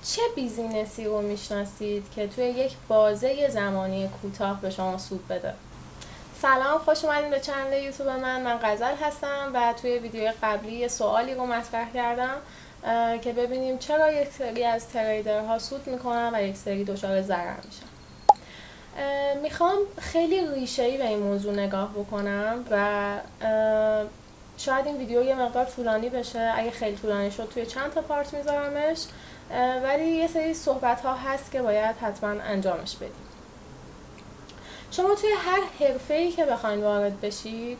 چه بیزینسی رو میشناسید که توی یک بازه زمانی کوتاه به شما سود بده؟ سلام، خوش اومدین به چنل یوتیوب من غزل هستم و توی ویدیو قبلی یه سوالی رو مطرح کردم که ببینیم چرا یک سری از تریدرها سود میکنن و یک سری دچار ضرر میشن. میخوام خیلی ریشه‌ای به این موضوع نگاه بکنم و شاید این ویدیو یه مقدار طولانی بشه. اگه خیلی طولانی شد توی چند تا پارت میذارمش، ولی یه سری صحبت ها هست که باید حتما انجامش بدید. شما توی هر حرفه‌ای که بخواید وارد بشید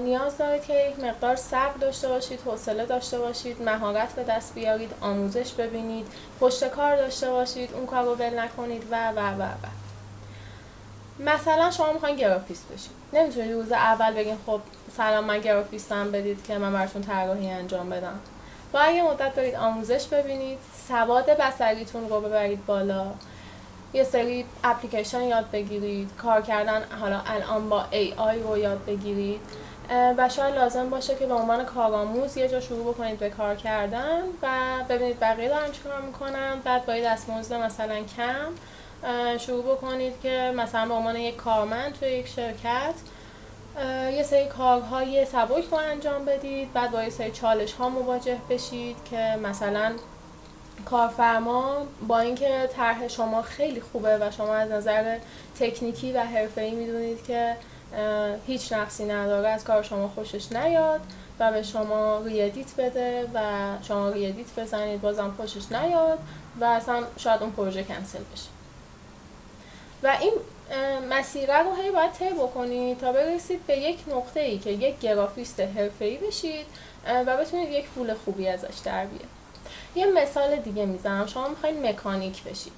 نیاز دارید که یک مقدار صبر داشته باشید، حوصله داشته باشید، مهارت به دست بیارید، آموزش ببینید، پشت کار داشته باشید، اون کار رو ول نکنید و. مثلا شما میخواین گرافیست بشید، نمیتونید روز اول بگین خب سلام من گرافیستم، بدید که من براتون طراحی انجام بدم. باید یه مدت برید آموزش ببینید، سواد بصریتون رو ببرید بالا، یه سری اپلیکیشن یاد بگیرید، کار کردن حالا الان با AI رو یاد بگیرید و شاید لازم باشه که به عنوان کارآموز یه جا شروع بکنید به کار کردن و ببینید بقیه دارن چیکار میکنن. بعد با یه دستمزد مثلا کم شروع بکنید که مثلا به عنوان یک کارمند توی یک شرکت یه سری کارهای سبک رو انجام بدید. بعد با یه سری چالش ها مواجه بشید که مثلا کارفرما با اینکه طرح شما خیلی خوبه و شما از نظر تکنیکی و حرفه‌ای میدونید که هیچ نقصی نداره، از کار شما خوشش نیاد و به شما ریدیت بده و شما ریدیت بزنید بازم خوشش نیاد و اصلا شاید اون پروژه کنسل بشه. و این مسیره رو هی باید طی بکنید تا برسید به یک نقطه‌ای که یک گرافیست حرفه‌ای بشید و بتونید یک پول خوبی ازش در بیاد. یه مثال دیگه میزنم. شما میخواین مکانیک بشید،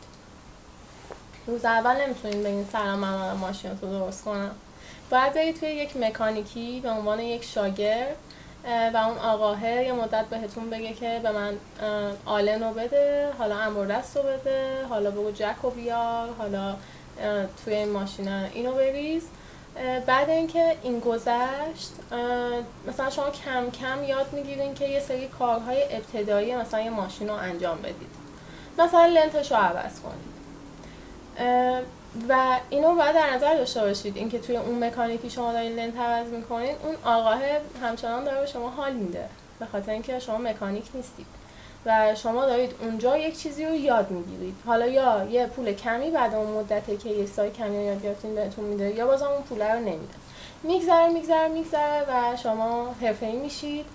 روز اول نمیتونید بگید سلام من ماشین رو درست کنم. باید برید توی یک مکانیکی به عنوان یک شاگرد و اون آقاه یه مدت بهتون بگه که به من آلن رو بده، حالا انبردست رو بده، حالا بگو جک رو بیار، حالا توی این ماشین اینو بریز. بعد اینکه این گذشت مثلا شما کم کم یاد میگیرین که یه سری کارهای ابتدایی مثلا یه ماشین رو انجام بدید، مثلا لنتش رو عوض کنید و اینو باید در نظر داشته باشید. اینکه توی اون مکانیکی شما دارین لنت عوض میکنین، اون آقاه همچنان داره به شما حال میده به خاطر اینکه شما مکانیک نیستید و شما دارید اونجا یک چیزی رو یاد میگیرید. حالا یا یه پول کمی بعد اون مدته که یه سای کمی یاد گرفتین بهتون میده، یا بازم اون پول رو نمیده. میگذره و شما حرفه‌ای میشید،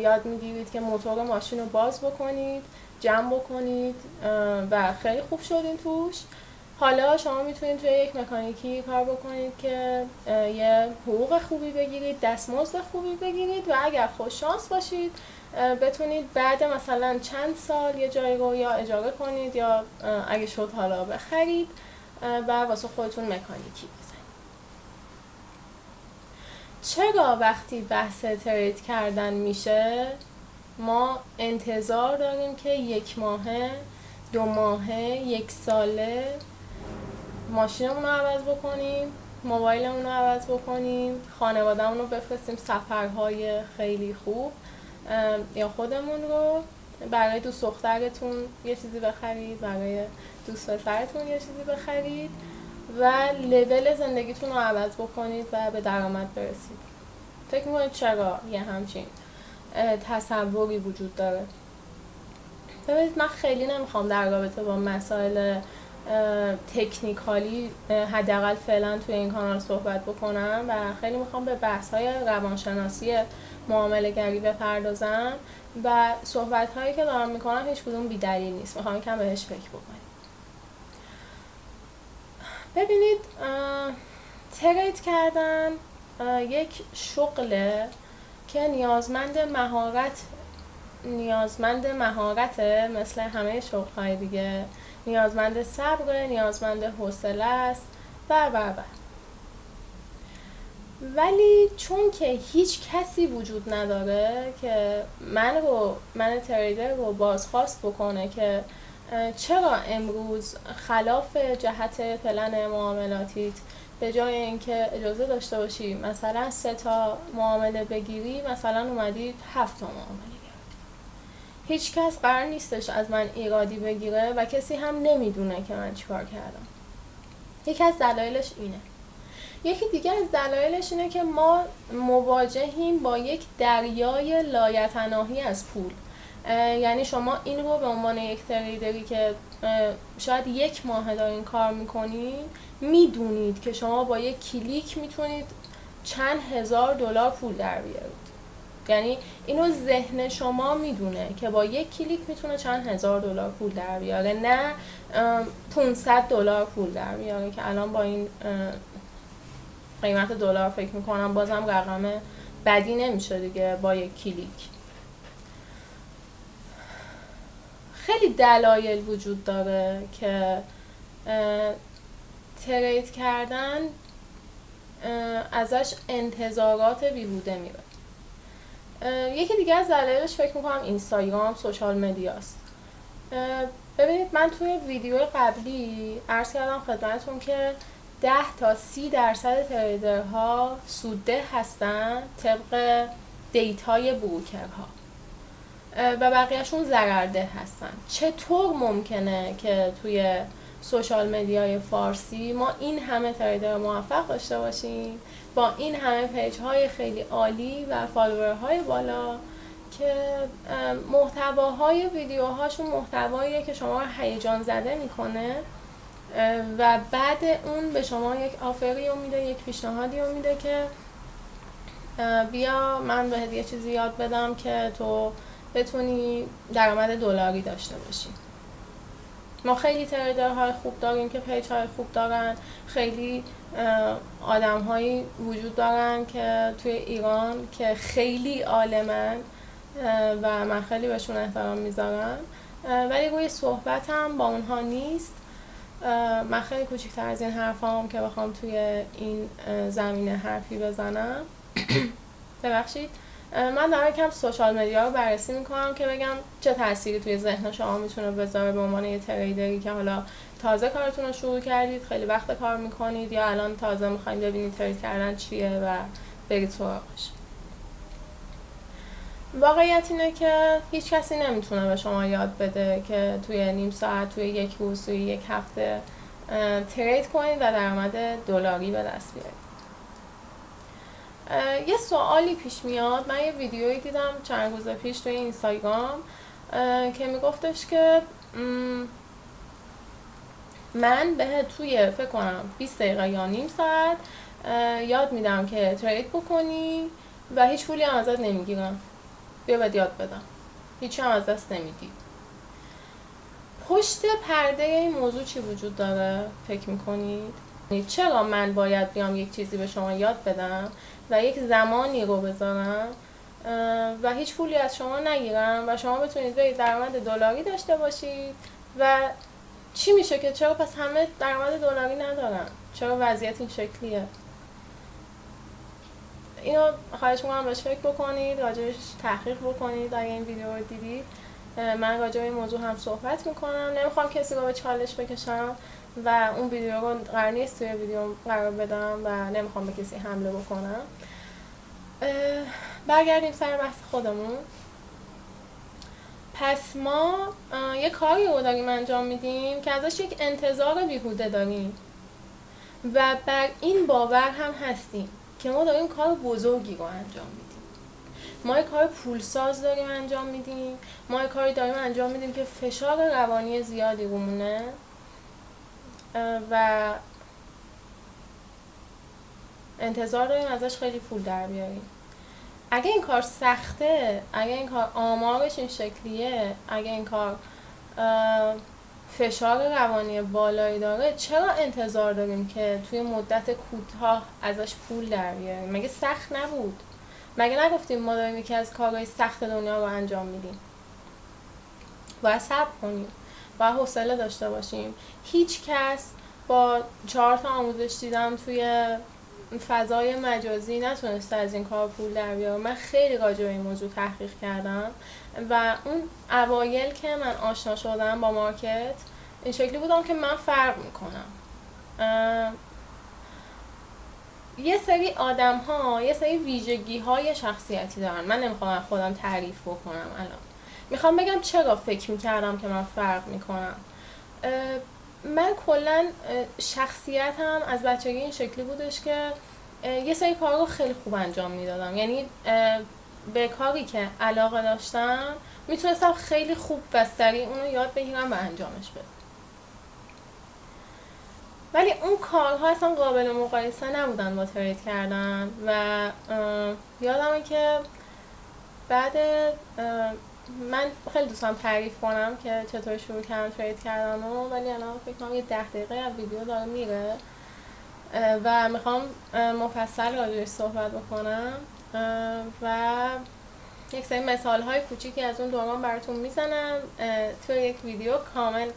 یاد میگیرید که موتور ماشین رو باز بکنید، جمع بکنید و خیلی خوب شدین توش. حالا شما میتونید توی یک مکانیکی کار بکنید که یه حقوق خوبی بگیرید، دستمزد خوبی بگیرید و اگر خوش شانس باشید بتونید بعد مثلا چند سال یه جایی رو یا اجاره کنید یا اگه شد حالا بخرید و واسه خودتون مکانیکی بزنید. چرا وقتی بحث ترید کردن میشه ما انتظار داریم که 1 ماهه، 2 ماهه، 1 ساله ماشینمون رو عوض بکنیم، موبایلمون رو عوض بکنیم، خانوادهمون رو بفرستیم سفرهای خیلی خوب، یا خودمون رو برای دوست دخترتون یه چیزی بخرید، برای دوست پسرتون یه چیزی بخرید و لول زندگیتون رو عوض بکنید و به درآمد برسید؟ فکر می‌کنید چرا یه همچین تصوری وجود داره؟ ببینید من خیلی نمیخوام در رابطه با مسائل تکنیکالی حداقل فعلا توی این کانال صحبت بکنم و خیلی میخوام به بحث‌های روانشناسی معامله‌گری بپردازم و صحبت‌هایی که دارم میکنم هیچ کدوم بی‌دلیل نیست، میخوام یکم بهش فکر بکنیم. ببینید ترید کردن یک شغله که نیازمند مهارته، مثل همه شغل‌های دیگه، نیازمند صبر، نیازمند حوصله است و ولی چون که هیچ کسی وجود نداره که من تریدر رو بازخواست بکنه که چرا امروز خلاف جهت پلن معاملاتیت به جای اینکه اجازه داشته باشی مثلا 3 تا معامله بگیری مثلا اومدی 7 تا معامله گرفتی. هیچ کس قرار نیستش از من ایرادی بگیره و کسی هم نمیدونه که من چیکار کردم. یکی از دلایلش اینه. یکی دیگه از دلایلش اینه که ما مواجهیم با یک دریای لایتناهی از پول. یعنی شما این رو به عنوان یک تریدری که شاید 1 ماه دارین کار میکنید میدونید که شما با یک کلیک میتونید چند هزار دلار پول در بیارید. یعنی اینو ذهن شما میدونه که با یک کلیک میتونه چند هزار دلار پول در بیاره، نه 500 دلار پول در بیاره که الان با این قیمت دلار فکر میکنم بازم رقم بدی نمیشه دیگه با یک کلیک. خیلی دلایل وجود داره که ترید کردن ازش انتظارات بیهوده میره. یکی دیگه از دلایلش فکر میکنم اینستاگرام، سوشال مدیاست. ببینید من توی ویدیو قبلی عرض کردم خدمتتون که 10 تا 30% تریدرها سودده هستن طبق دیتای بروکرها و بقیهشون ضررده هستن. چطور ممکنه که توی سوشال مدیای فارسی ما این همه تریدر موفق داشته باشیم با این همه پیج های خیلی عالی و فالوورهای بالا که محتواهای ویدیوهاشون محتواییه که شما رو هیجان زده میکنه و بعد اون به شما یک آفری رو میده، یک پیشنهادی رو میده که بیا من بهت یه چیزی یاد بدم که تو بتونی درآمد دلاری داشته باشی. ما خیلی تریدرهای خوب داریم که پیج های خوب دارن، خیلی آدم هایی وجود دارن که توی ایران که خیلی عالمن و من خیلی بهشون احترام میذارم، ولی روی صحبتم با اونها نیست. من خیلی کوچیک‌تر از این حرفام که بخوام توی این زمینه حرفی بزنم. ببخشید من دارم یکم سوشال مدیا رو بررسی میکنم که بگم چه تأثیری توی ذهن شما میتونه بذاره به عنوان یه تریدری که حالا تازه کارتون رو شروع کردید، خیلی وقت کار میکنید یا الان تازه میخواید ببینید ترید کردن چیه و برید سراغش. واقعیت اینه که هیچ کسی نمیتونه به شما یاد بده که توی نیم ساعت، توی یک روز، توی یک هفته ترید کنید و درآمد دلاری به دست بیارید. یه سوالی پیش میاد. من یه ویدیویی دیدم چند روز پیش توی اینستاگرام که میگفتش که من به توی فکر کنم 20 دقیقه یا نیم ساعت یاد میدم که ترید بکنی و هیچ پولی هم ازت نمیگیرم، بیا بهت یاد بدم، هیچی هم از دست نمیدی. پشت پرده این موضوع چی وجود داره فکر میکنید؟ چرا من باید بیام یک چیزی به شما یاد بدم و یک زمانی رو بذارم و هیچ پولی از شما نگیرم و شما بتونید برید درآمد دلاری داشته باشید؟ و چی میشه که چرا پس همه درآمد دلاری ندارن؟ چرا وضعیت این شکلیه؟ اینو خواهش میکنم بهش فکر بکنید، راجعش تحقیق بکنید. اگه این ویدیو رو دیدید من راجع به این موضوع هم صحبت میکنم. نمیخوام کسی رو به چالش بکشم و اون ویدیو رو قرار نیست توی ویدیو قرار بدم و نمیخوام به کسی حمله بکنم. برگردیم سر بحث خودمون. پس ما یه کاری رو داریم انجام میدیم که ازش یک انتظار بیهوده داریم و بر این باور هم هستیم که ما داریم کار بزرگی رو انجام میدیم. ما یه کار پولساز داریم انجام میدیم، ما یه کاری داریم انجام میدیم که فشار روانی زیادی رومونه و انتظار داریم ازش خیلی پول در بیاریم. اگه این کار سخته، اگه این کار آمارش این شکلیه، اگه این کار فشار روانی بالایی داره، چرا انتظار داریم که توی مدت کوتاه ازش پول در بیاریم؟ مگه سخت نبود؟ مگه نگفتیم ما داریم یکی از کارهای سخت دنیا رو انجام میدیم؟ باید صبر کنیم، باید حوصله داشته باشیم. هیچ کس با 4 تا آموزش دیدم توی فضای مجازی نتونسته از این کار پول در بیاره. من خیلی راجع به این موضوع تحقیق کردم و اون اوایل که من آشنا شدم با مارکت این شکلی بودم که من فرق میکنم. یه سری آدم ها یه سری ویژگی های شخصیتی دارن. من نمیخوام خودم تعریف بکنم الان، میخوام بگم چرا فکر میکردم که من فرق میکنم. من کلا شخصیتم از بچگی این شکلی بودش که یه سری کار رو خیلی خوب انجام میدادم، یعنی به کاری که علاقه داشتم میتونستم خیلی خوب و سریع اونو یاد بگیرم و انجامش بدم. ولی اون کارها اصلا قابل مقایسه نبودن با ترید کردن و یادمه که بعد من خیلی دوستم تعریف کنم که چطور شروع کردم ترید کردن رو، ولی الان فکر کنم یه 10 دقیقه از ویدیو داره میره و میخوام مفصل راجعش صحبت بکنم و یک سری مثال های کوچیکی از اون دوران براتون میزنم توی یک ویدیو کامل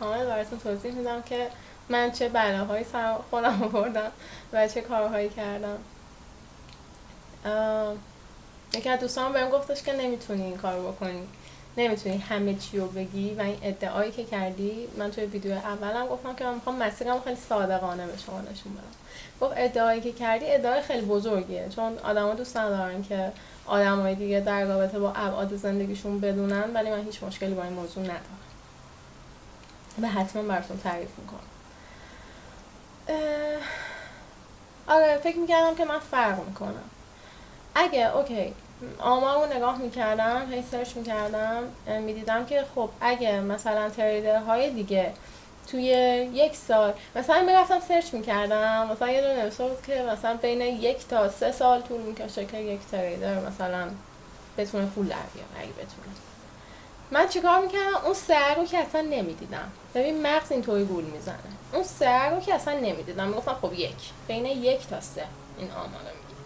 براتون توضیح میدم که من چه بلاهایی سر خودم آوردم و چه کارهایی کردم. یکی از دوستان بهم گفتش که نمیتونی این کارو بکنی، نمیتونی همه چی رو بگی و این ادعایی که کردی، من توی ویدیو اولم گفتم که من میخوام مسیرم خیلی صادقانه به شما نشون بدم. گفت ادعایی که کردی ادعای خیلی بزرگیه، چون آدما دوست ندارن که آدمای دیگه در رابطه با ابعاد زندگیشون بدونن، ولی من هیچ مشکلی با این موضوع ندارم و حتما براتون تعریف میکنم. آره فکر میکردم که من فرق میکنم. اگه اوکی آمار رو نگاه میکردم، هی سرچ میکردم، میدیدم که خب اگه مثلا تریدرهای دیگه توی 1 سال مثلا میرفتم سرچ میکردم، مثلا یه دونه نوشته بود که مثلا بین 1 تا 3 سال طول میکشه که یک تریدر مثلا بتونه پول در بیاره اگه بتونه. من چیکار میکردم؟ اون سعر رو که اصلا نمیدیدم. ببین مغز اینطوری گول میزنه. اون سعر رو که اصلا نمیدیدم، میگفتم خب بین 1 تا 3 این آمار رو میگه.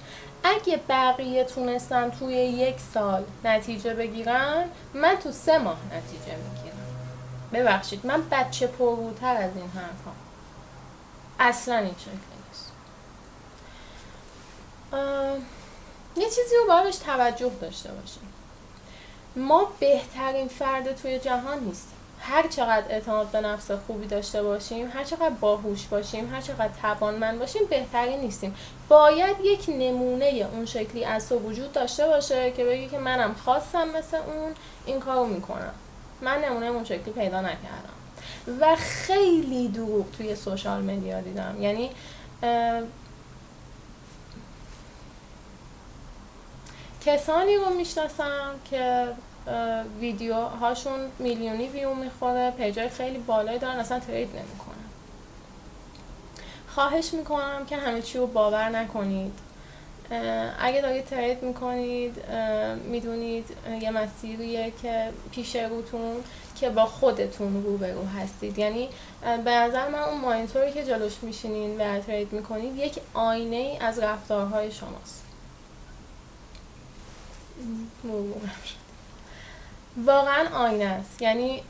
اگه بقیه تونستن توی 1 سال نتیجه بگیرن، من تو 3 ماه نتیجه میگیرم. ببخشید من بچه پرروتر از این حرفا اصلا این شکلی نیست. یه چیزی رو باید بهش توجه داشته باشیم. ما بهترین فرد توی جهان نیستیم. هر چقدر اعتماد به نفس خوبی داشته باشیم، هر چقدر باهوش باشیم، هر چقدر توانمند باشیم، بهترین نیستیم. باید یک نمونه اون شکلی از تو وجود داشته باشه که بگی که منم خواستم مثل اون این کارو میکنم. من نمونه اون شکلی پیدا نکردم و خیلی دروغ توی سوشال مدیا دیدم. یعنی کسانی رو میشناسم که ویدیو هاشون میلیونی ویو میخوره، پیجای خیلی بالایی دارن، اصلا ترید نمیکنن. خواهش میکنم که همه چی رو باور نکنید. اگه دارید ترید میکنید میدونید یه مسیریه که پیش روتون که با خودتون روبرو هستید. یعنی به نظر من اون مانیتوری که جلوش میشینین و ترید میکنید یک آینه ای از رفتارهای شماست. واقعا آینه است. یعنی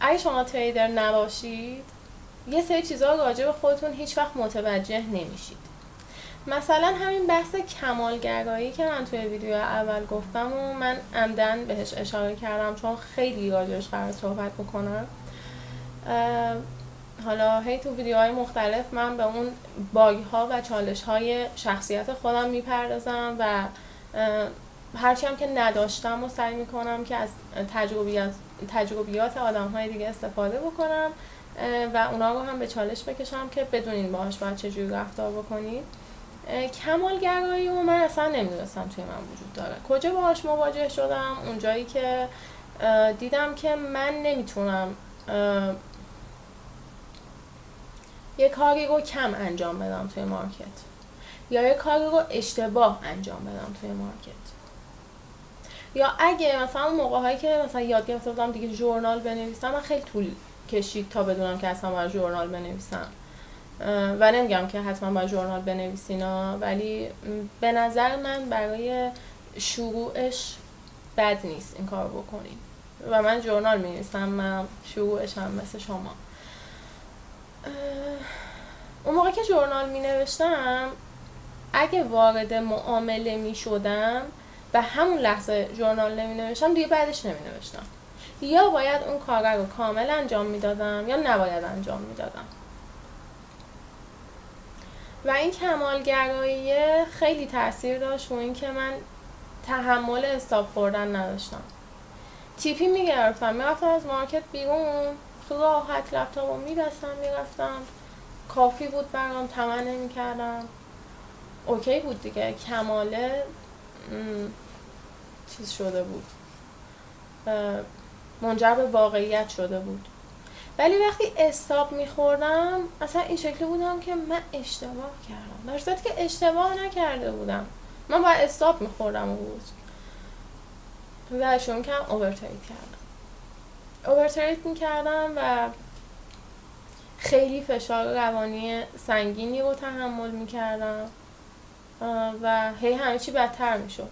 اگه شما تریدر نباشید یه سری چیزها راجع به خودتون هیچ وقت متوجه نمیشید. مثلا همین بحث کمالگرایی که من توی ویدیو اول گفتم و من عمدن بهش اشاره کردم چون خیلی راجعش قرار صحبت بکنم. حالا هی تو ویدیوهای مختلف من به اون باگ ها و چالش های شخصیت خودم میپردازم و هرچی هم که نداشتم و سعی میکنم که از تجربیات آدم های دیگه استفاده بکنم و اونا رو هم به چالش بکشم که بدونین باهاش باید چجوری رفتار بکنید. کمالگرایی رو من اصلا نمیدونستم توی من وجود داره. کجا باهاش مواجه شدم؟ اونجایی که دیدم که من نمیتونم یه کاری رو کم انجام بدم توی مارکت یا یه کاری رو اشتباه انجام بدم توی مارکت، یا اگه مثلا اون موقع‌هایی که مثلا یاد گرفته بودم دیگه ژورنال بنویسم، من خیلی طول کشید تا بدونم که اصلا باید ژورنال بنویسم و نمیگم که حتما باید ژورنال بنویسینا، ولی به نظر من برای شروعش بد نیست این کار بکنیم و من ژورنال می‌نویسم، من شروعش هم مثل شما. اون موقع که ژورنال می‌نوشتم اگه وارد معامله می‌شدم و همون لحظه ژورنال نمی‌نوشتم دیگه بعدش نمی‌نوشتم، یا باید اون کار رو کامل انجام میدادم یا نباید انجام میدادم. و این کمالگرایی خیلی تاثیر داشت و این که من تحمل استاپ خوردن نداشتم. تیپی میگرفتم، میرفتم از مارکت بیرون خیلی راحت لپتاپ رو میبستم میرفتم، کافی بود برام، طمع نمیکردم، اوکی بود دیگه. کماله چیز شده بود، منجر به واقعیت شده بود. ولی وقتی استاپ میخوردم اصلا این شکلی بودم که من اشتباه کردم، در صورتی که اشتباه نکرده بودم. من باید استاپ میخوردم اون روز و شروع کردم اوورتریت میکردم و خیلی فشار روانی سنگینی رو تحمل میکردم و هی همه چی بدتر میشد.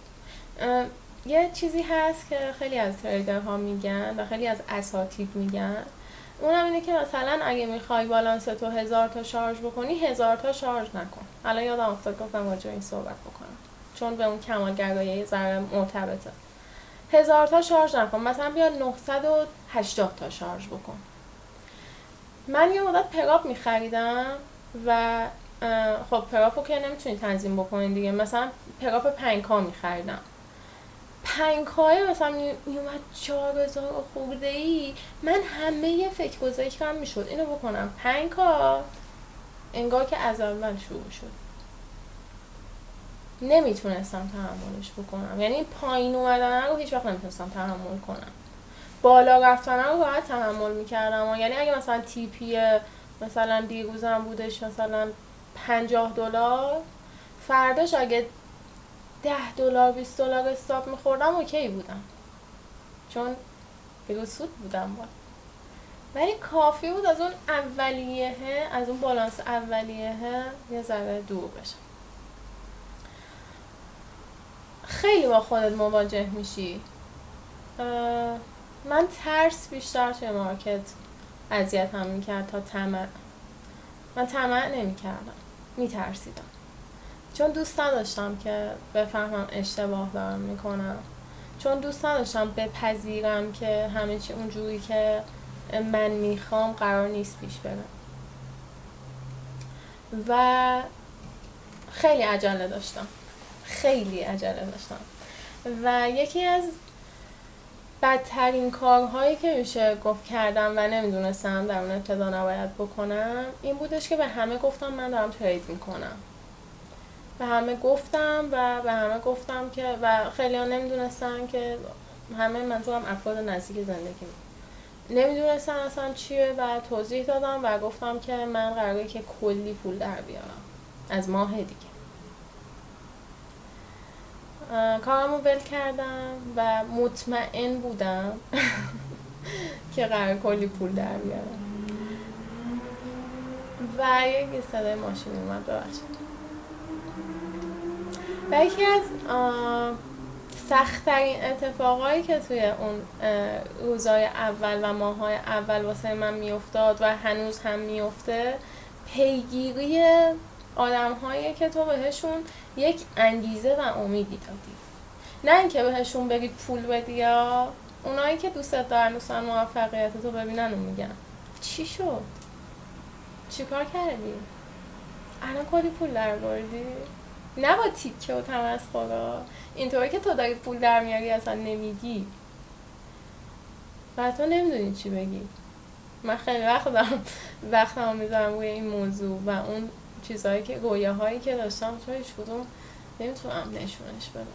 یه چیزی هست که خیلی از تریدرها میگن و خیلی از اساتید میگن، اونم اینه که مثلا اگه میخوای بالانس تو 1000 تا شارژ بکنی 1000 تا شارژ نکن. الان یادم افتاد گفتم راجع به این صحبت بکنم چون به اون کمالگرایی یه ذره مرتبطه. 1000 تا شارژ نکن، مثلا بیا 980 تا شارژ بکن. من یه مدت پراپ میخریدم و خب پراپو که نمیتونی تنظیم بکنین دیگه، مثلا پراپ 5K میخریدم، 5K مثلا میومد 4000 خورده ای، من همه فکر و ذکرم میشد اینو بکنم 5K، انگار که از اول شروع شد. نمیتونستم تحملش بکنم، یعنی پایین اومدن رو هیچ وقت نمیتونستم تحمل کنم، بالا رفتن رو باید تحمل میکردم. یعنی اگه مثلا تیپی مثلا دیروزم بودش مثلا $50، فرداش اگه $10 $20 استاپ میخوردم اوکی بودم چون بیروسود بودم با. ولی کافی بود از اون اولیه، از اون بالانس اولیه یه ذره دور بشم. خیلی با خودت مواجه میشی. من ترس بیشتر توی مارکت اذیتم میکرد تا طمع. من طمع نمیکردم، میترسیدم چون دوست نداشتم که بفهمم اشتباه دارم میکنم، چون دوست نداشتم بپذیرم که همه چی اونجوری که من میخوام قرار نیست پیش بره و خیلی عجله داشتم و یکی از بدترین کارهایی که میشه گفت کردم و نمیدونستم در اون ابتدا نباید بکنم این بودش که به همه گفتم من دارم ترید میکنم. به همه گفتم که و خیلی ها نمیدونستن که همه منظورم افراد نزدیک زندگی نمیدونستن اصلا چیه و توضیح دادم و گفتم که من قراره که کلی پول در بیارم از ماه دیگه. کارمو ول کردم و مطمئن بودم که قرار کلی پول در بیارم و یک صدای ماشین اومد ببخشید. و یکی از سخت‌ترین اتفاقایی که توی اون روزای اول و ماه‌های اول واسه من میافتاد و هنوز هم میفته پیگیری آدم‌هایی که تو بهشون یک انگیزه و امیدی دادی، نه اینکه بهشون بگی پول بدی، یا اونایی که دوستت دارن دوستان موفقیت تو ببینن و میگن چی شد؟ چی کار کردی؟ الان کلی پول در بردی؟ نه با تیکه و تمسخرا، اینطوری که تو داری پول در میاری اصلا نمیگی و تو نمیدونی چی بگی. من خیلی وقتم میذارم روی این موضوع و اون چیزهایی که رویاهایی که داشتم تو هیچ کدوم نمیتونم نشونش بدم.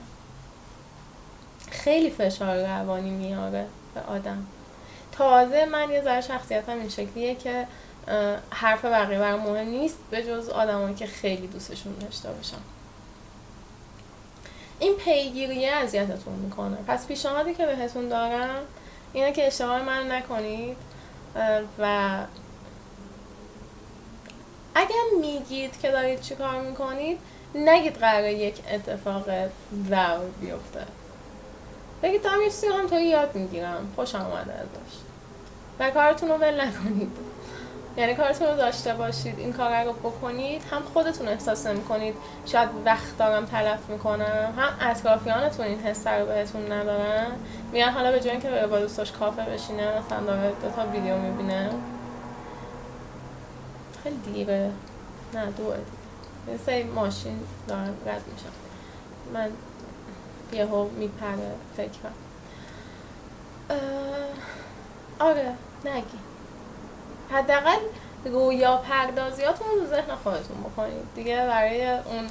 خیلی فشار روانی میاره به آدم. تازه من یه ذره شخصیتم این شکلیه که حرف بقیه برام مهم نیست به جز آدمایی که خیلی دوستشون داشته باشم. این پیگیریه اذیتتون میکنه. پس پیشنهادی که بهتون دارم اینه که اشتباه من نکنید و اگر میگید که دارید چی کار میکنید نگید قراره یک اتفاق واو بیفته، بگید دارم یه چیزی هم توی یاد میگیرم خوشم اومده ازش و کارتون رو ول نکنید. یعنی کارتون رو داشته باشید، این کار رو بکنید، هم خودتون احساس نمی‌کنید شاید وقت دارم تلف میکنم، هم اطرافیانتون این حس رو بهتون ندارن، میگن حالا به جای اینکه بره با دوستاش کافه بشینه مثلا داره 2 تا ویدیو میبینه. خیلی دیره، نه 2 یه سری ماشین دارن رد میشن، من یهو میپره فکرم. آره نگی، حداقل رویا پردازیاتون رو ذهن خودتون بکنید دیگه. برای اون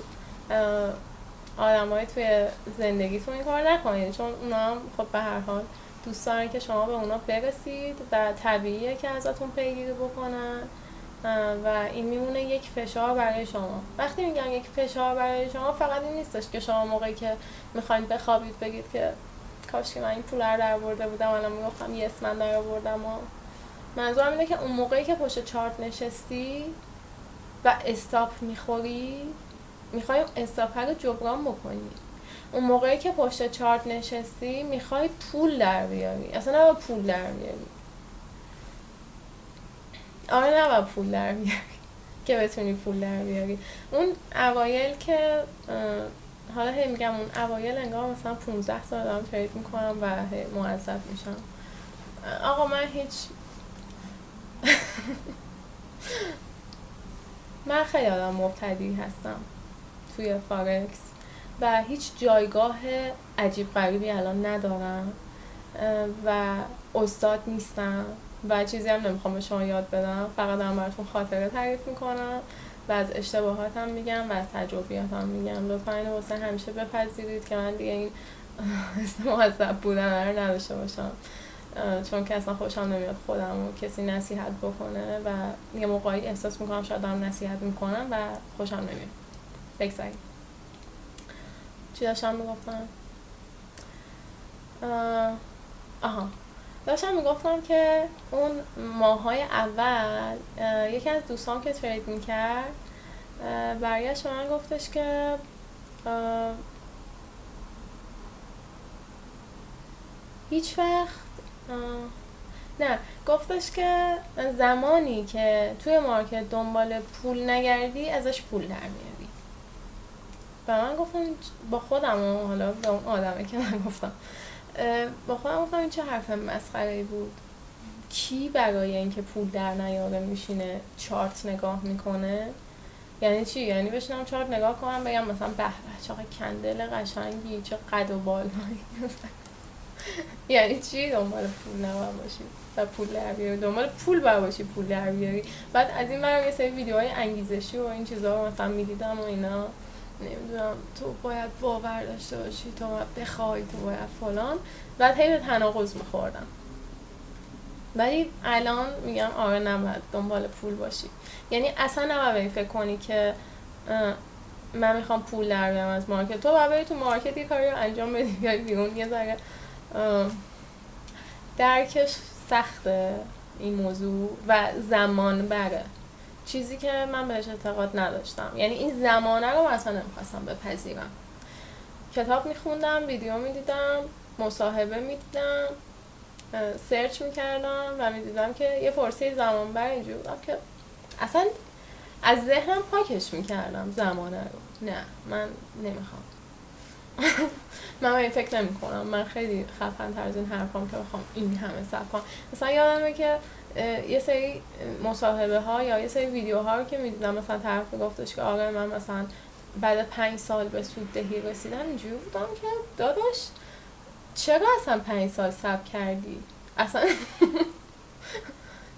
آدمای توی زندگیتون این کار نکنید، چون اونا هم خب به هر حال دوست دارن که شما به اونا برسید و طبیعیه که ازتون پیگیری بکنن و این میمونه یک فشار برای شما. وقتی میگم یک فشار برای شما، فقط این نیستش که شما موقعی که میخواین بخوابید بگید که کاش که من این پول رو درآورده بودم، الان میگفتم یس من درآوردم. منظورم اینه که اون موقعی که پشت چارت نشستی و استاپ میخوری، میخوای استاپ رو جبران بکنی. اون موقعی که پشت چارت نشستی میخوای پول در بیاری، اصلا نباید پول در بیاری. نباید پول در بیاری که بتونی پول در بیاری. اون اوایل که حالا هی میگم اون اوایل انگار مثلا 15 سال دارم ترید میکنم و معذب میشم. آقا من هیچ من خیلی آدم مبتدی هستم توی فارکس و هیچ جایگاه عجیب غریبی الان ندارم و استاد نیستم و چیزی هم نمیخوام به شما یاد بدم، فقط دارم براتون خاطره تعریف میکنم و از اشتباهاتم میگم و از تجربیاتم میگم. لطفا اینو واسه همیشه بپذیرید که من دیگه این معذب بودن رو نداشته باشم، چون که اصلا خوشم نمیاد خودم و کسی نصیحت بکنه و یه موقعی احساس میکنم شاید دارم نصیحت میکنم و خوشم نمیاد. بگذارید چی داشتم میگفتم؟ داشتم میگفتم که اون ماهای اول یکی از دوستام که ترید میکرد برگشت من گفتش که هیچ وقت نه، گفتش که زمانی که توی مارکت دنبال پول نگردی ازش پول در میاری. و من گفتم با خودم و حالا به اون آدمه که من گفتم با خودم گفتم این چه حرف مسخره‌ای بود. کی برای اینکه پول در نیاره میشینه چارت نگاه میکنه؟ یعنی چی؟ یعنی بشینم چارت نگاه کنم بگم مثلا به به چقدر کندل قشنگی، چه قد و بالایی یعنی چی دنبال پول نباید باشی و پول در بیاری؟ دنبال پول باید باشی پول در بیاری. بعد از این برم یه سری ویدیوهای انگیزشی و این چیزا رو مثلا میدیدم و اینا، نمیدونم تو باید باور داشته باشی، تو باید بخوای، تو باید فلان. بعد هی به تناقض میخوردم. ولی الان میگم نباید دنبال پول باشی. یعنی اصلا نباید فکر کنی که من میخوام پول در بیارم از مارکت. تو باید بری تو مارکت یه کاری رو انجام بدی بیاری بیرون. یه ذره درکش سخته این موضوع و زمان بره، چیزی که من بهش اعتقاد نداشتم. یعنی این زمانه رو مثلا نمیخواستم بپذیرم. کتاب میخوندم، ویدیو میدیدم، مصاحبه میدیدم، سرچ میکردم و میدیدم که یه فرصه زمان بر اینجور بودم که اصلا از ذهنم پاکش میکردم زمانه رو. نه من نمیخوام من این فکر نمی کنم. من خیلی خفن تر از این حرفام که بخوام این همه صبر کنم. مثلا یادمه که یه سری مصاحبه ها یا یه سری ویدیوها رو که میدیدم مثلا طرف گفتش که آقا من مثلا بعد 5 سال به سوددهی رسیدم، اینجوری بودم که داداش چرا اصلا 5 سال صبر کردی؟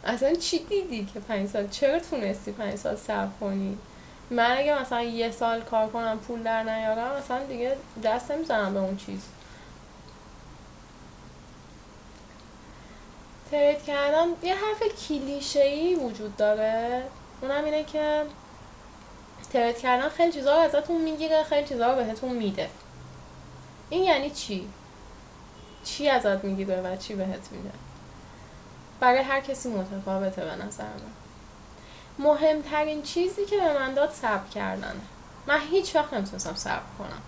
اصلا چی دیدی که 5 سال؟ چرا تونستی 5 سال صبر کنی؟ من اگه مثلا 1 سال کار کنم پول در نیارم مثلا دیگه دست نمیزنم به اون چیز. ترید کردن یه حرف کلیشه‌ای وجود داره، اونم اینه که ترید کردن خیلی چیزا رو ازتون میگیره، خیلی چیزا رو بهتون میده. این یعنی چی؟ چی ازت میگیره و چی بهت میده؟ برای هر کسی متفاوته به نظر من. مهمترین چیزی که به من داد صبر کردنه. من هیچ وقت نمیتونستم صبر کنم.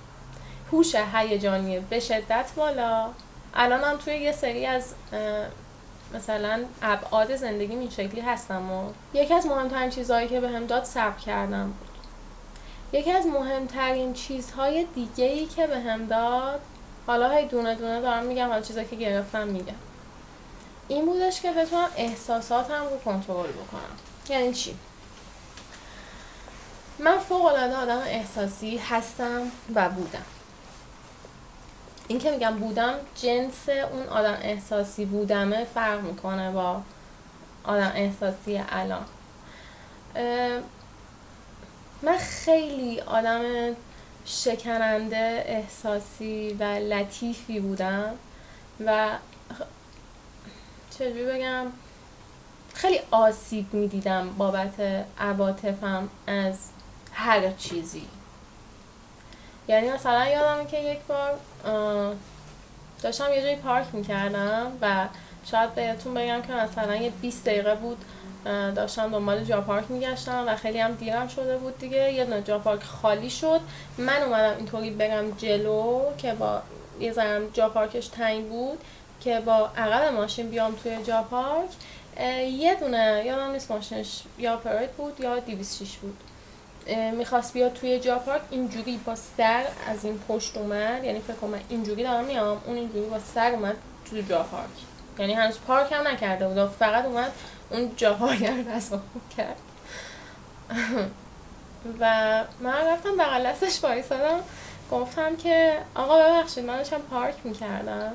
هوش هیجانی به شدت بالا. الانم توی یه سری از مثلا ابعاد زندگی این شکلی هستم و یکی از مهمترین چیزهایی که بهم داد صبر کردن بود. یکی از مهمترین چیزهای دیگه‌ای که بهم داد، حالا هی دونه دونه دارم میگم، حالا چیزایی که گرفتم میگم، این بودش که بتونم احساساتم رو کنترل بکنم. یعنی چی؟ من فوق‌العاده آدم احساسی هستم و بودم. این که میگم بودم، جنس اون آدم احساسی بودمه فرق میکنه با آدم احساسی الان. من خیلی آدم شکننده، احساسی و لطیفی بودم و چجوری بگم، خیلی آسیب میدیدم بابت عواطفم از هر چیزی. یعنی مثلا یادمه که یک بار داشتم یه جایی پارک میکردم و شاید بهتون بگم که مثلا یه 20 دقیقه بود داشتم دنبال جا پارک میگشتم و خیلی هم دیرم شده بود دیگه. یه دونه جا پارک خالی شد، من اومدم اینطوری برم جلو که با یه ذرم جا پارکش تنگ بود که با عقب ماشین بیام توی جا پارک. یه دونه یادم نیست ماشینش یا پرید بود یا 206 بود، میخواست بیاد توی جا پارک، اینجوری با سر از این پشت اومد، یعنی فکر کنم من اینجوری دارم میام، اون اینجوری با سر اومد توی جا پارک. یعنی هنوز پارک هم نکرده بود، فقط اومد اون جا پارک رو تصاحب کرد. و من رفتم بغل دستش وایسادم، گفتم که آقا ببخشید من داشتم پارک میکردم.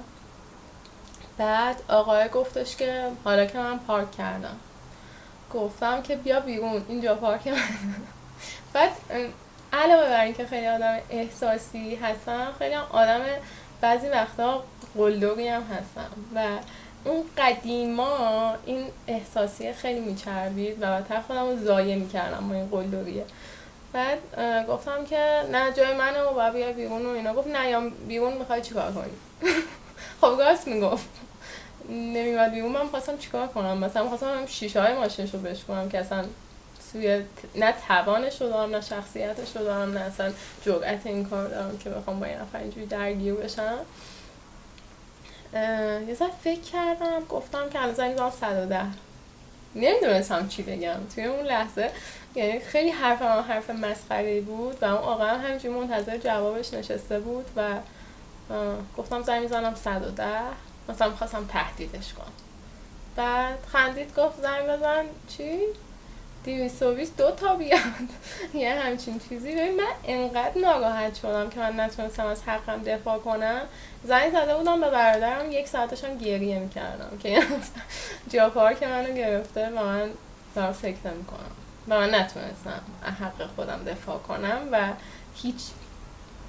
بعد آقای گفتش که حالا که من پارک کردم. گفتم که بیا بیرون، اینجا پارک من. بعد علاوه بر این که خیلی آدم احساسی هستم، خیلی هم آدم بعضی وقتا قلدری هم هستم و اون قدیما این احساسی خیلی میچربید و بعد خودم رو ضایع میکردم با این قلدریه. بعد گفتم که نه جای منه و باید بیا بیرون و اینا. گفت نه یا بیرون میخوای چیکار کنی؟ خب راست میگفت، نمیومد بیرون من خواستم چیکار کنم؟ مثلا خواستم شیشه های ماشینشو بشکنم که اصلا توی نه توانش رو دارم نه شخصیتش رو دارم نه اصلا جرأت این کار دارم که بخوام با این نفر اینجوری درگیر بشم. یه ذره فکر کردم، گفتم که الان زنگ زدم 110. نمیدونستم چی بگم توی اون لحظه، یعنی خیلی حرف مسخره‌ای بود و اون آقا هم همینجوری منتظر جوابش نشسته بود و گفتم زنگ میزنم 110، مثلا می‌خواستم تهدیدش کنم. بعد خندید گفت زنگ بزن چی؟ 220 دو تا بیاد. یه همچین چیزی. ببین من انقدر ناراحت شدم که من نتونستم از حقم دفاع کنم. زنگ زده بودم به برادرم، 1 ساعتش هم گریه میکردم که جا پارک منو گرفته و من دارم سکته میکنم و من نتونستم از حق خودم دفاع کنم و هیچ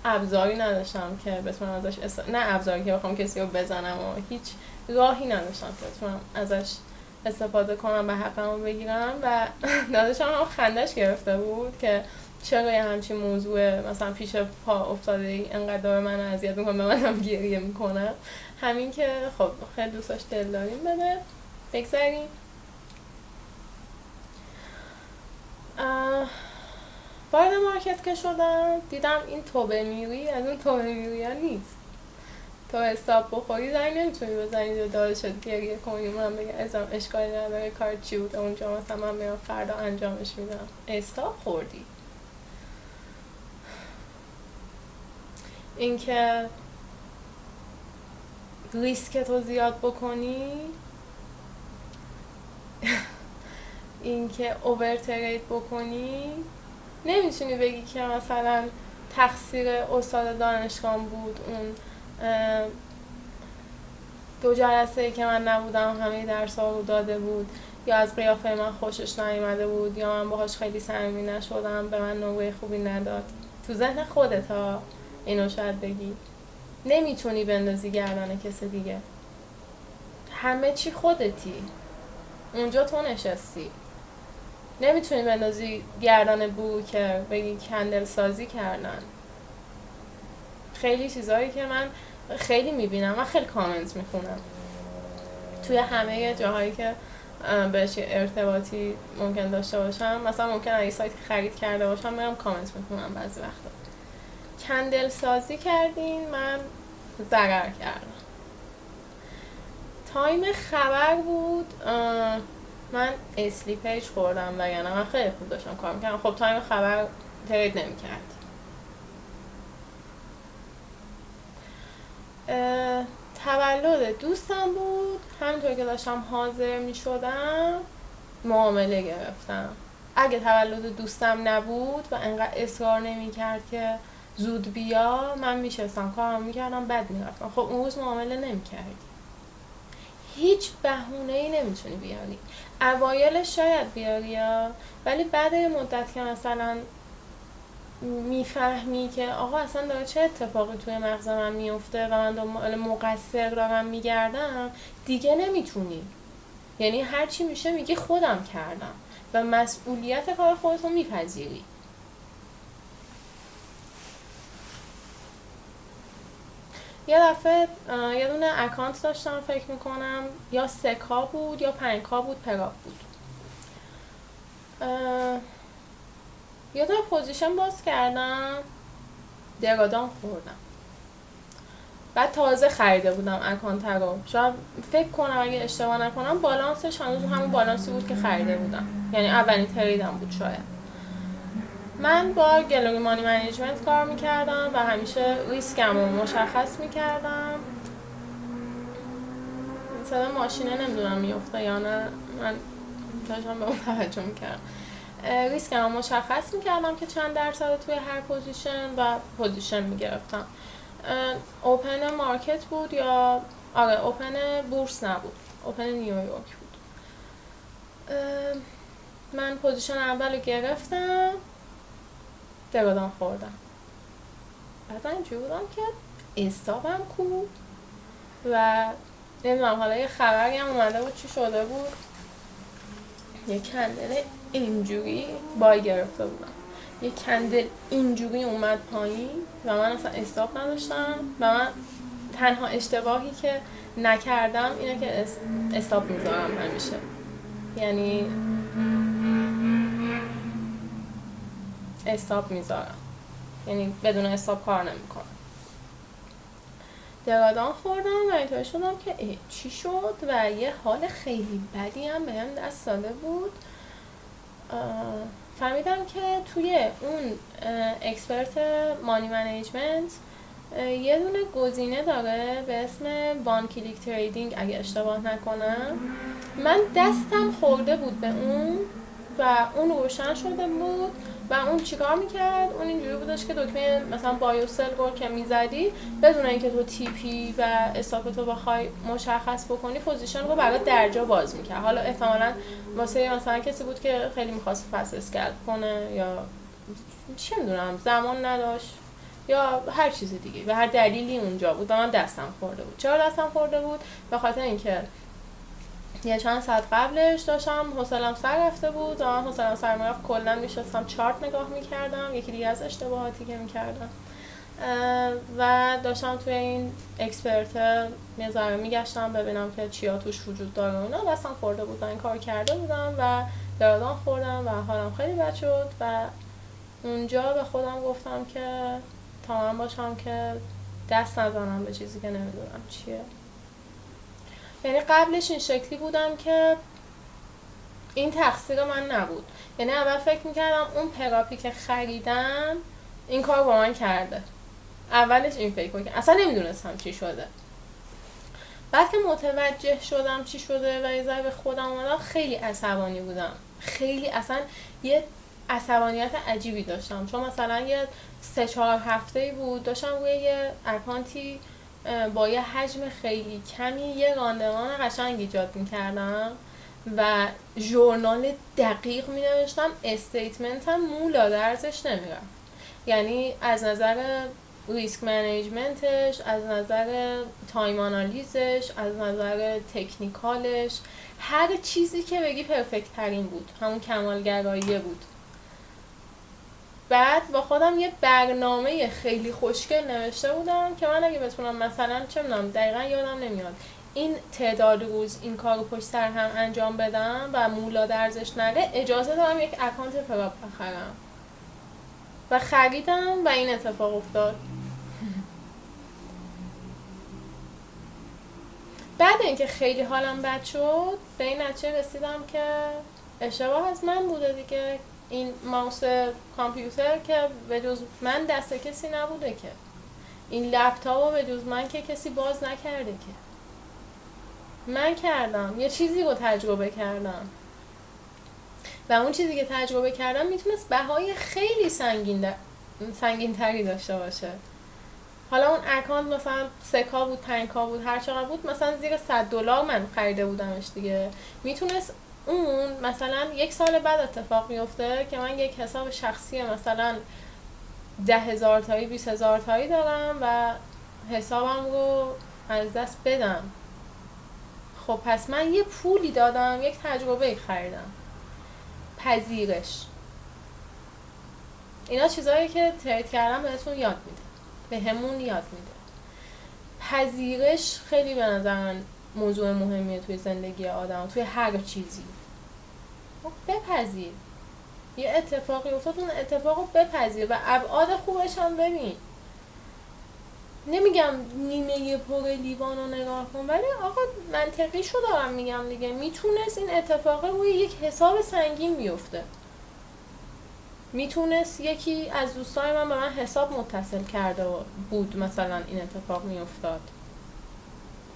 ابزاری نداشتم که بتونم ازش نه ابزاری که بخوام کسی رو بزنم و هیچ راهی نداشتم که بتونم ازش استفاده کنم و حقمو بگیرم و داداشم هم خندش گرفته بود که چرا یه همچین موضوع مثلا پیش پا افتاده ای انقدر من اذیت میکنه، به منم گریه میکنه. همین که خب خیلی دوستاش دل داریم بده. بگذاریم وارد مارکت که شدم دیدم این توبه میری از اون توبه میری ها نیست. تو حساب بخوری زنگ نمیتونی بزنی و داداشت گریه کنی من بگم ازم اشکالی نداره کار چی بود اونجا مثلا من میام فردا انجامش میدم. حساب خوردی. اینکه ریسک تو زیاد بکنی، اینکه اوورترید بکنی، نمیتونی بگی که مثلا تقصیر استاد دانشگاهم بود اون 2 جلسه‌ای که من نبودم همه درس‌ها رو داده بود، یا از قیافه من خوشش نیامده بود، یا من باهاش خیلی صمیمی نشدم به من نمره خوبی نداد. تو ذهن خودت ها اینو شاید بگی. نمیتونی بندازی گردن کسی دیگه. همه چی خودتی. اونجا تو نشستی. نمیتونی بندازی گردن بروکر بگی کندل سازی کردن. خیلی چیزایی که من خیلی میبینم و خیلی کامنت میخونم توی همه جاهایی که بهش ارتباطی ممکن داشته باشم. مثلا ممکن اگه سایتی خرید کرده باشم میرم کامنت میخونم. بعضی وقتا کندل سازی کردین، من ضرر کردم. تایم خبر بود، من اسلیپیج خوردم وگرنه من خیلی خوب داشتم کار میکردم. خب تایم خبر ترید نمیکرد. تولد دوستم بود، همینطور که داشتم حاضر میشدم معامله گرفتم. اگه تولد دوستم نبود و انقدر اصرار نمیکرد که زود بیا من میشستم کارم میکردم بعد میرفتم. خب اون روز معامله نمیکردی، هیچ بهونه‌ای نمیتونی بیاری. اوایلش شاید بیاری ولی بعد یه مدت که مثلا میفهمی که آقا اصلا داره چه اتفاقی توی مغز من میفته و من دنبال مقصر دارم میگردم، دیگه نمیتونی. یعنی هر چی میشه میگی خودم کردم و مسئولیت کار خودتو میپذیری. یه دفعه یه دونه اکانت داشتم فکر میکنم یا 3K بود یا 5K بود، پراپ بود. یه دونه پوزیشن باز کردم، درادان خوردم. بعد تازه خریده بودم اکانت رو، شاید فکر کنم اگه اشتباه نکنم بالانسش هنوز همون بالانسی بود که خریده بودم، یعنی اولین تریدم بود شاید. من با گلوری مانی منیجمنت کار میکردم و همیشه ریسکم رو مشخص میکردم. صدا ماشینه نمیدونم میفته یا نه، من داشتم به اون توجه میکردم. ریسکم رو مشخص میکردم که چند درصد توی هر پوزیشن و پوزیشن میگرفتم. اوپن مارکت بود یا آره اوپن بورس نبود، اوپن نیویورک بود. من پوزیشن اول رو گرفتم، درادان خوردم. بعد من اینجوری بودم که استاپم کو و نمیدونم حالا یه خبری هم اومده بود چی شده بود، یه کندل اینجوری بای گرفته بودم، یه کندل اینجوری اومد پایین و من اصلا استاپ نداشتم و من تنها اشتباهی که نکردم اینه که استاپ میذارم همیشه، یعنی استاپ میذارم، یعنی بدون استاپ کار نمیکنم. درادان خوردم و اینطور شدم که چی شد و یه حال خیلی بدی هم بهم دست داده بود. فهمیدم که توی اون اکسپرت مانی منیجمنت یه دونه گزینه داره به اسم وان کلیک تریدینگ اگه اشتباه نکنم. من دستم خورده بود به اون و اون روشن شده بود و اون چیکار میکرد؟ اون اینجوری بودش که دکمه مثلا بای و سل رو که میزدی بدون اینکه تو تیپی و استاپتو بخوای مشخص بکنی پوزیشن رو برای درجا باز میکرد. حالا احتمالاً واسه مثلا کسی بود که خیلی میخواست فست اسکلپ کنه یا چه میدونم زمان نداشت یا هر چیز دیگه، به هر دلیلی اونجا بود و من دستم خورده بود. چرا دستم خورده بود؟ به خاطر اینکه یه چند ساعت قبلش داشتم حوصله‌ام سر رفته بود و من حوصله‌ام سر میرفت کلا میشستم چارت نگاه میکردم، یکی دیگه از اشتباهاتی که میکردم، و داشتم توی این اکسپرت یه ذره میگشتم ببینم که چیا توش وجود داره. اونا دستم خورده بود و این کار کرده بودم و درادان خوردم و حالم خیلی بد شد و اونجا به خودم گفتم که تا من باشم که دست نزنم به چیزی که نمیدونم چیه. یعنی قبلش این شکلی بودم که این تقصیر من نبود، یعنی اول فکر میکردم اون پراپی که خریدم این کار با من کرده، اولش این فکر میکردم، اصلا نمیدونستم چی شده. بعد که متوجه شدم چی شده و یه ذره به خودم اومدم خیلی عصبانی بودم، خیلی اصلا یه عصبانیت عجیبی داشتم، چون مثلا یه 3-4 هفته‌ای بود داشتم روی یه اکانتی با یه حجم خیلی کمی یه راندمان قشنگ ایجاد می‌کردم و ژورنال دقیق می‌نوشتم، استیتمنتم مولا درزش نمیرفت، یعنی از نظر ریسک منیجمنتش، از نظر تایم آنالیزش، از نظر تکنیکالش، هر چیزی که بگی پرفکت ترین بود، همون کمالگراییه بود. بعد با خودم یه برنامه خیلی خوشگل نوشته بودم که من اگه بتونم مثلا چه میدونم دقیقا یادم نمیاد این تعداد روز این کار رو پشت سر هم انجام بدم و مولا درزش نره، اجازه دارم یک اکانت پراپ بخرم و خریدم و این اتفاق افتاد. بعد اینکه خیلی حالم بد شد به این نتیجه رسیدم که اشتباه از من بوده دیگه، این ماوس کامپیوتر که به جز من دست کسی نبوده که، این لپتاپ رو به جز من که کسی باز نکرده که، من کردم، یه چیزی رو تجربه کردم و اون چیزی که تجربه کردم میتونست بهای خیلی سنگین سنگین تری داشته باشه. حالا اون اکانت مثلا 3K بود 5K بود هر چقدر بود، مثلا زیر $100 من خریده بودمش دیگه. میتونست اون مثلا 1 سال بعد اتفاق میفته که من یک حساب شخصی مثلا 10,000 تایی 20,000 تایی دارم و حسابم رو از دست بدم. خب پس من یه پولی دادم، یک تجربه خریدم. پذیرش، اینا چیزایی که ترید کردم بهتون یاد میده، به همون یاد میده. پذیرش خیلی به نظر من موضوع مهمیه توی زندگی آدم، توی هر چیزی. بپذیر یه اتفاقی افتاد، اون اتفاق رو بپذیر و ابعاد خوبش هم ببین. نمیگم نیمه پر لیوان رو نگاه کن، ولی آقا منطقیشو دارم میگم دیگه. میتونست این اتفاق روی یک حساب سنگین بیفته. میتونست یکی از دوستای من به من حساب متصل کرده بود مثلا این اتفاق میافتاد.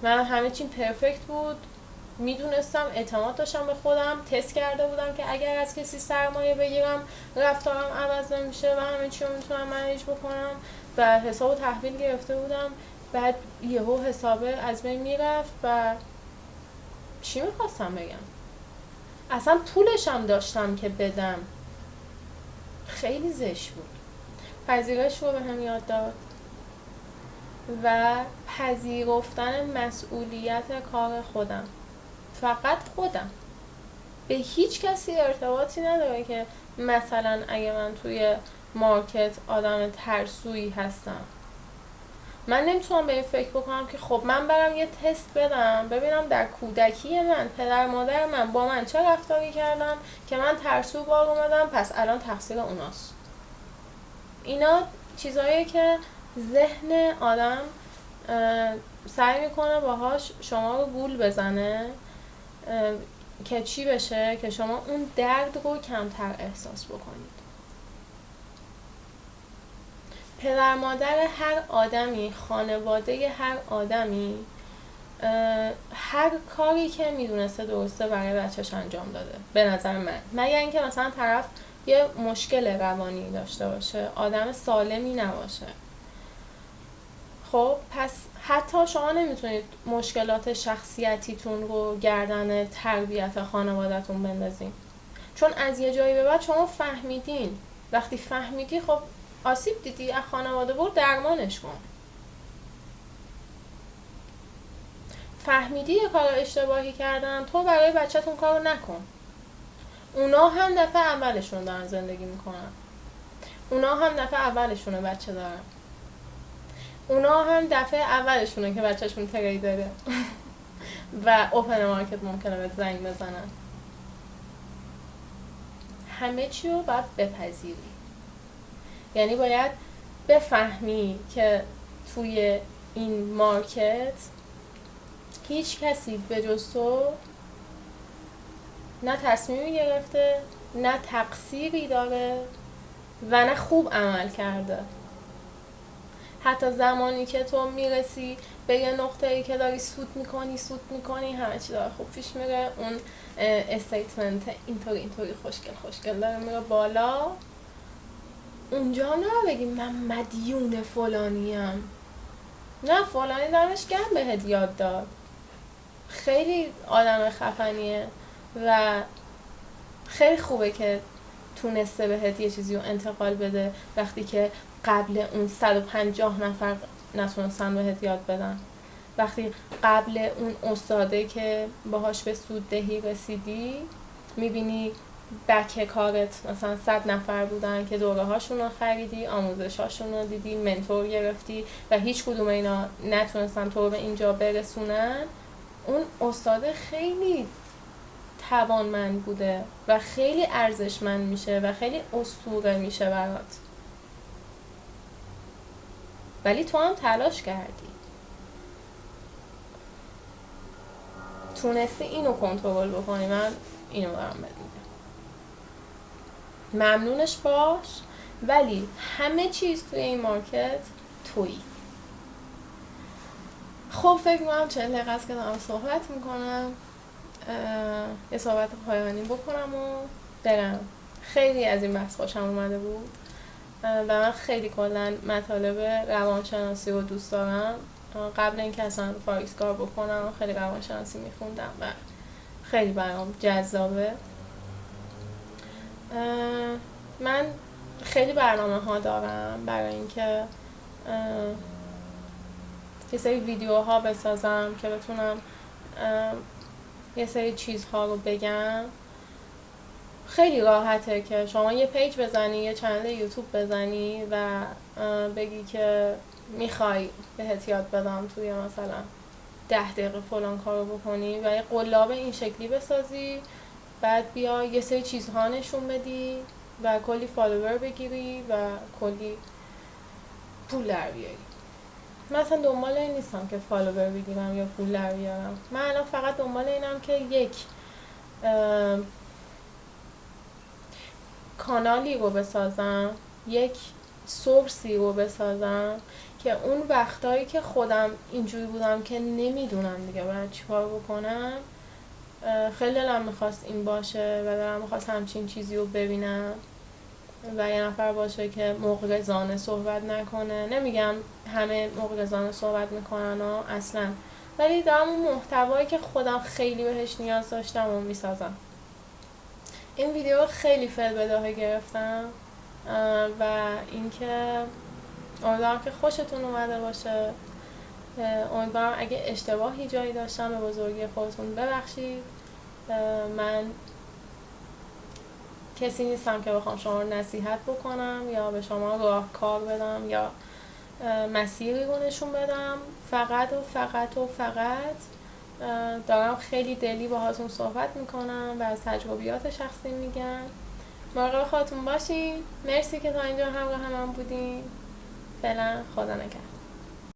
من همه چیم پرفکت بود، میدونستم، اعتماد داشتم به خودم، تست کرده بودم که اگر از کسی سرمایه بگیرم رفتارم عوض نمیشه و همه چی رو میتونم منیج بکنم و حسابو تحویل گرفته بودم. بعد یهو حسابه از بین میرفت و چی میخواستم بگم؟ اصلا پولشم داشتم که بدم. خیلی زشت بود. پذیرش رو به هم یاد داد و پذیرفتن مسئولیت کار خودم. فقط خودم، به هیچ کسی ارتباطی نداره که مثلا اگه من توی مارکت آدم ترسویی هستم، من نمیتونم به این فکر بکنم که خب من برم یه تست بدم ببینم در کودکی من پدر مادر من با من چه رفتاری کردم که من ترسو بار اومدم، پس الان تقصیر اوناست. اینا چیزاییه که ذهن آدم سعی میکنه باهاش شما رو گول بزنه که چی بشه؟ که شما اون درد رو کمتر احساس بکنید. پدر مادر هر آدمی، خانواده هر آدمی هر کاری که میدونسته درسته برای بچهش انجام داده به نظر من، مگر اینکه مثلا طرف یه مشکل روانی داشته باشه، آدم سالمی نباشه. خب پس حتی شما نمیتونید مشکلات شخصیتیتون رو گردن تربیت خانواده‌تون بندازین، چون از یه جایی به بعد شما فهمیدین. وقتی فهمیدی خب آسیب دیدی از خانواده، برو درمانش کن. فهمیدی یه کار اشتباهی کردن، تو برای بچه‌تون کارو نکن. اونا هم دفعه اولشون دارن زندگی میکنن، اونا هم دفعه اولشونه بچه دارن، اونا هم دفعه اولشونه که بچه‌شون تری داره و اوپن مارکت ممکنه به زنگ بزنن. همه چی رو باید بپذیری. یعنی باید بفهمی که توی این مارکت هیچ کسی به جز تو نه تصمیمی گرفته، نه تقصیری داره و نه خوب عمل کرده. حتی زمانی که تو میرسی به یه نقطه‌ای که داری سود میکنی همه چی داره خوب پیش میره، اون استیتمنت اینطوری خوشگل داره میره بالا، اونجا هم نه بگی من مدیون فلانیم. نه، فلانی دمش گرم بهت یاد داد، خیلی آدم خفنیه و خیلی خوبه که تونسته بهت یه چیزی رو انتقال بده وقتی که قبل اون 150 نفر نتونستن بهت یاد بدن. وقتی قبل اون استاده که باهاش به سوددهی رسیدی میبینی بک کارت مثلا 100 نفر بودن که دوره هاشون رو خریدی، آموزش هاشون رو دیدی، منتور گرفتی و هیچ کدوم اینا نتونستن تو رو به اینجا برسونن. اون استاده خیلی توانمند بوده و خیلی ارزشمند میشه و خیلی اسطوره میشه برات، ولی تو هم تلاش کردی، تونستی اینو کنترل بکنی. من اینو دارم بهت میگم، ممنونش باش، ولی همه چیز توی این مارکت تویی. خب فکر میکنم 40 دقیقه است که دارم صحبت میکنم، یه صحبت پایانی بکنم و برم. خیلی از این بحث خوشم اومده بود و من خیلی کلا مطالب روانشناسی رو دوست دارم. قبل اینکه اصلا فارکس کار بکنم خیلی روانشناسی میخوندم و خیلی برام جذابه. من خیلی برنامه ها دارم برای اینکه یه سری ویدیوها بسازم که بتونم یه سری چیزها رو بگم. خیلی راحته که شما یه پیج بزنی، یه چنل یوتیوب بزنی و بگی که میخوای بهت یاد بدم توی مثلا 10 دقیقه فلان کارو بکنی و یه قلاب این شکلی بسازی، بعد بیا یه سری چیزها نشون بدی و کلی فالوور بگیری و کلی پول در بیاری. من اصلا دنبال این نیستم که فالوور بگیرم یا پول در بیارم. من الان فقط دنبال اینم که یک کانالی رو بسازم، یک سورسی رو بسازم که اون وقتایی که خودم اینجوری بودم که نمیدونم دیگه باید چیکار بکنم، خیلی دلم میخواست این باشه و دلم میخواست همچین چیزی رو ببینم و یه نفر باشه که مغرضانه صحبت نکنه. نمیگم همه مغرضانه صحبت میکنن اصلا، ولی دارم اون محتوایی که خودم خیلی بهش نیاز داشتم و میسازم. این ویدیو خیلی فی‌البداهه گرفتم و اینکه امیدوارم که خوشتون اومده باشه. امیدوارم اگه اشتباهی جایی داشتم به بزرگی خودتون ببخشید. من کسی نیستم که بخوام شما رو نصیحت بکنم یا به شما راهکار بدم یا مسیری رو نشون بدم. فقط دارم خیلی دلی باهاتون صحبت میکنم و از تجربیات شخصی میگم. مراقب خودتون باشین. مرسی که تا اینجا همراه من بودین. فعلا خدا نگهدار.